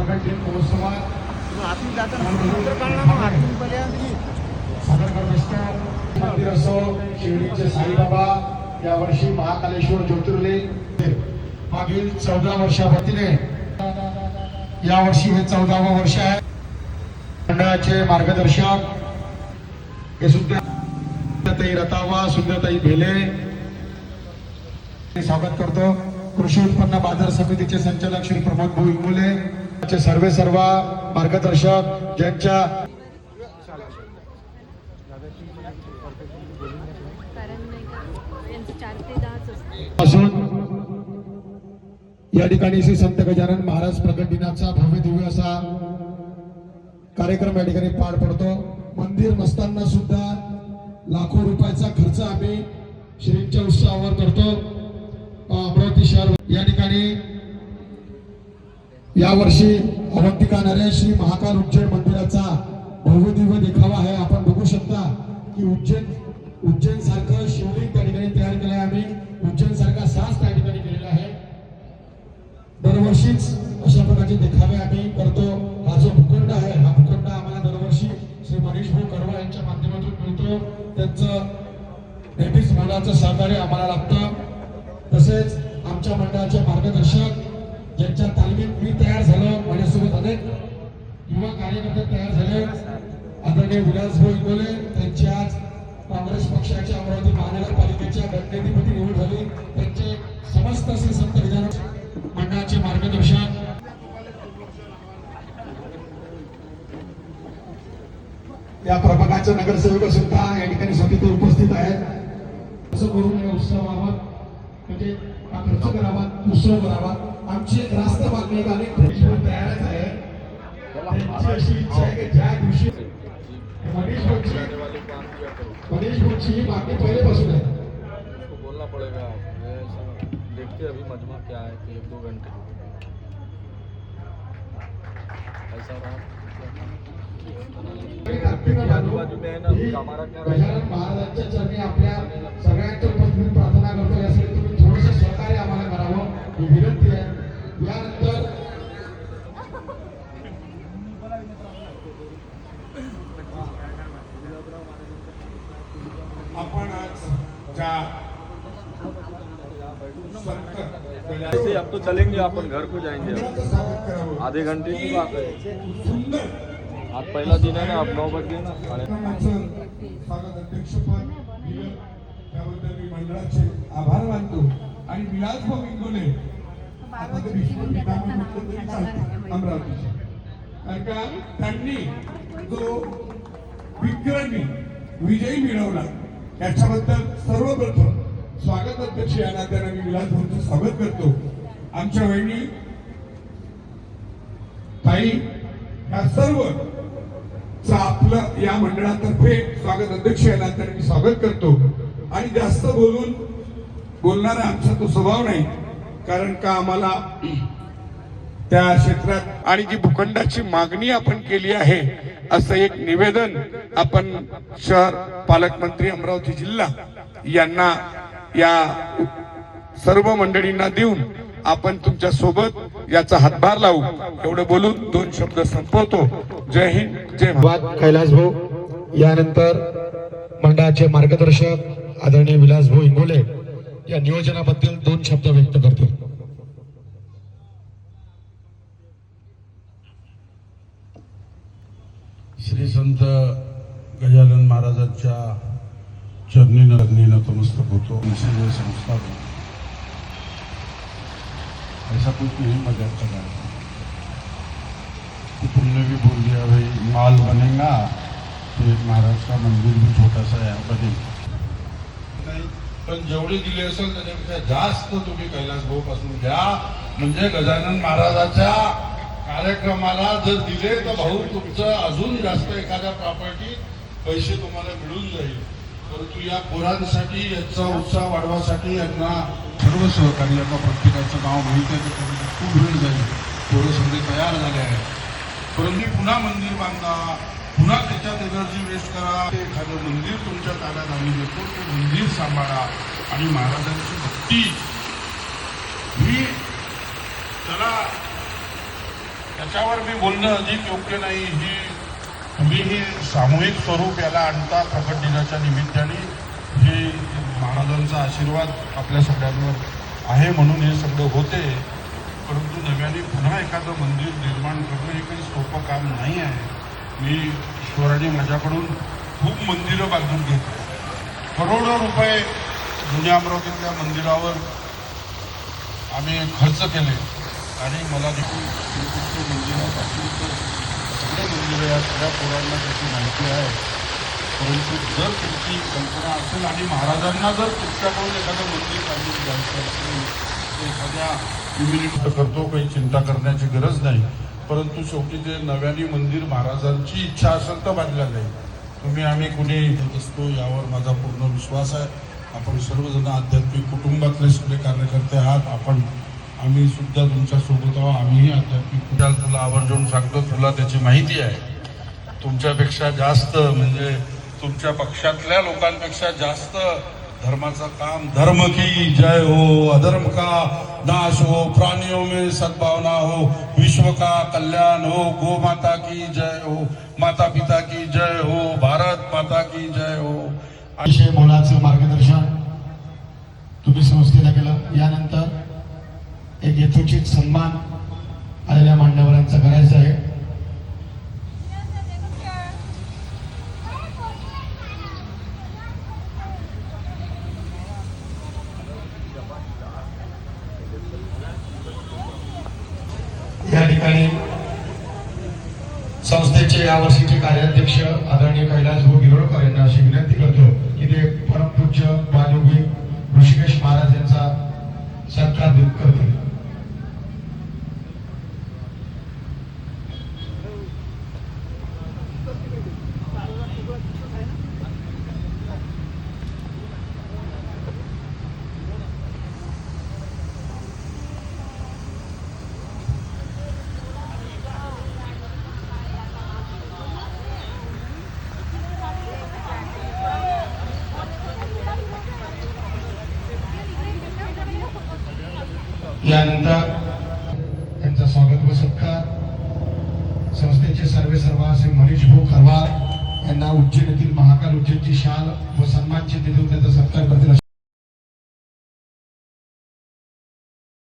प्रकट दिन महोत्सवात सादर करत असतात। मंदिर असो शिर्डीचे साईबाबा, यावर्षी महाकालेश्वर ज्योतिर्लिंग मागील 14 वर्षापासून यावर्षी हे 14वे वर्ष आहे। मंडळाचे मार्गदर्शक हे सुद्धा ताई रतावा, सुंदरताई भेले स्वागत करतो। कृषी उत्पन्न बाजार समितीचे संचालक श्री प्रमोद भाऊ इंगोले, सर्व मार्गदर्शक ज्यांच्या असून या ठिकाणी श्री संत गजानन महाराज प्रकट दिनाचा भव्य दिव्य असा कार्यक्रम या ठिकाणी पार पडतो। मंदिर नसताना सुद्धा लाखो रुपयाचा खर्च आम्ही श्रींच्या उत्सवावर करतो। अमरावती शहर या ठिकाणी यावर्षी अवंतिका नरेश श्री महाकाल उज्जैन मंदिराचा भव्य दिव्य देखावा आहे। आपण बघू शकता की उज्जैन सारखं शिवलिंग त्या ठिकाणी तयार केलं आहे। आम्ही उज्जैन सारखा साज त्या ठिकाणी केलेला आहे। दरवर्षीच अशा प्रकारचे देखावे आम्ही करतो। हा जो भूखंड आहे, हा भूखंड आम्हाला दरवर्षी श्री मनीष भाऊ करवा यांच्या माध्यमातून मिळतो। त्यांचं नेहमीच मोलाचं सहकार्य आम्हाला लागतं। तसेच आमच्या मंडळाचे मार्गदर्शक ज्यांच्या तालमीत मी तयार झालो, माझ्यासोबत अनेक युवा कार्यकर्ते तयार झाले, आदरणीय विलास भाऊ इंगोले, त्यांची आज काँग्रेस पक्षाच्या अमरावती महानगरपालिकेच्या गटनेतेपदी निवड झाली। त्यांचे समस्त असे संत गजानन मंडळाचे मार्गदर्शक या प्रभागाचे नगरसेवक सुद्धा या ठिकाणी समिती उपस्थित आहेत। असं करून या उत्सवावर म्हणजे खर्च करावा, उत्सव करावा, आमची एक रास्त मागणी आहे। अनेक तयारच आहे। त्यांची अशी इच्छा आहे की ज्या दिवशी मनीष भाऊची ही मागणी पहिलेपासून आहे। बोलना पड़ेगा, देखते अभी मजमा क्या है कि 1-2 घंटे ऐसा रहा। गजानन महाराजांच्या चरणी आपल्या सगळ्यांच्या उपस्थितीत प्रार्थना करतो। यासाठी तुम्ही थोडंसं सहकार्य आम्हाला करावं ही विनंती आहे। यानंतर आपण आज ज्या ऐसे अब तो चलेंगे, अपन घर को जाएंगे। आधे घंटे की बात है। आज पहला दिन है ना, अब 9 बज गए ना। स्वागत अध्यक्षपद दिलं त्याबद्दल मी मंडळाचे आभार मानतो। आणि विलास भाऊ इंगोले आता तरी अमरावतीचे, कारण का त्यांनी जो विक्रमी विजयी मिळवला याच्याबद्दल सर्वप्रथम स्वागत अध्यक्ष या नात्याने मी विलास भाऊंचं स्वागत करतो। आमच्या वहिनी ताई या सर्व आपलं या मंडळातर्फे स्वागत अध्यक्ष या नात्याने मी स्वागत करतो। आणि जास्त बोलणारा आमचा तो स्वभाव नाही, कारण का आम्हाला त्या क्षेत्रात आणि जी भूखंडाची मागणी आपण केली आहे असं एक निवेदन आपण शहर पालकमंत्री अमरावती जिल्हा यांना या सर्व मंडळींना देऊन आपण तुमच्या सोबत याचा हातभार लावू एवढं बोलून 2 शब्द संपवतो। जय हिंद, जय भारत। कैलास भाऊ यानंतर मंडळाचे मार्गदर्शक आदरणीय विलास भाऊ इंगोले या नियोजनाबद्दल 2 शब्द व्यक्त करतील। श्री संत गजानन महाराजांच्या चरणी नतमस्तक होतो। संस्था ऐसा कुछ नहीं, मजाक का गाना तो तुमने भी बोल दिया भाई माल बनेगा तो एक महाराज का मंदिर भी छोटा सा यहाँ बने नाही, पण जेवढे दिले असेल त्याच्यापेक्षा जास्त तुम्ही कैलास भाऊ पासून घ्या। म्हणजे गजानन महाराजाच्या कार्यक्रमाला जर दिले तर भाऊ तुमचं अजून जास्त एखाद्या प्रॉपर्टी पैसे तुम्हाला मिळून जाईल। परंतु या पोरांसाठी याचा उत्साह वाढवासाठी यांना सर्व सहकार्यांना प्रत्येकाचं नाव माहिती आहे, खूप वेळ जाईल। पोरं सगळे तयार झाले आहेत, परंतु पुन्हा मंदिर बांधा, पुन्हा त्याच्यात एनर्जी वेस्ट करा। एखादं मंदिर तुमच्या ताब्यात आम्ही देतो, ते मंदिर सांभाळा आणि महाराजांची भक्ती ही त्याला त्याच्यावर मी बोलणं अधिक योग्य नाही. तुम्ही ही सामूहिक स्वरूप याला आणता प्रकट दिनाच्या निमित्ताने. हे महाराजांचा आशीर्वाद आपल्या सगळ्यांवर आहे म्हणून हे सगळं होते. परंतु नव्याने पुन्हा एखादं मंदिर निर्माण करणं हे काही सोपं काम नाही आहे. मी ईश्वराने माझ्याकडून खूप मंदिरं बांधून घेतली. करोडो रुपये जुन्या अमरावतीतल्या मंदिरावर आम्ही खर्च केले आणि मला देखील श्रीकृष्ण मंदिरापासून सगळे मंदिरं या सगळ्या पोरांना त्याची माहिती आहे. परंतु जर तुमची कल्पना असेल आणि महाराजांना जर तुमच्याकडून एखादं मंदिर बांधून घ्यायचं असेल तर एखाद्या इम्युनिटी करतो, काही चिंता करण्याची गरज नाही. परंतु शेवटी ते नव्याने मंदिर महाराजांची इच्छा असेल तर बांधलं जाईल. तुम्ही आम्ही कुणी येत असतो यावर माझा पूर्ण विश्वास आहे. आपण सर्वजण आध्यात्मिक कुटुंबातले सगळे कार्यकर्ते आहात. आम्ही सुद्धा तुमच्या सोबत आहोत. आम्हीही आध्यात्मिक तुला आवर्जून सांगतो, तुला त्याची माहिती आहे. तुमच्यापेक्षा जास्त म्हणजे तुमच्या पक्षातल्या लोकांपेक्षा जास्त धर्माचं काम. धर्म की जय हो, अधर्म का नाश हो, प्राणियों में सद्भावना हो, विश्व का कल्याण हो, गो माता की जय हो, माता पिता की जय हो, भारत माता की जय हो. अतिशय मोलाचं मार्गदर्शन तुम्ही संस्थेला केलं. यानंतर एक यथोचित सन्मान आलेल्या मान्यवरांचा करायचा आहे. या ठिकाणी संस्थेचे यावर्षीचे कार्याध्यक्ष आदरणीय कैलास भाऊ गिरोळकर यांना अशी विनंती करतो की ते परमपूज्य वाजयोगी ऋषिकेश महाराज यांचा सत्कार करतील. यानंतर त्यांचा स्वागत व सत्कार संस्थेचे सर्वेसर्वा श्री मनीष भाऊ खरवार यांना उज्जैन येथील महाकाल उज्जैनची शाल व सन्मानचिन्ह देऊन त्यांचा सत्कार करतील.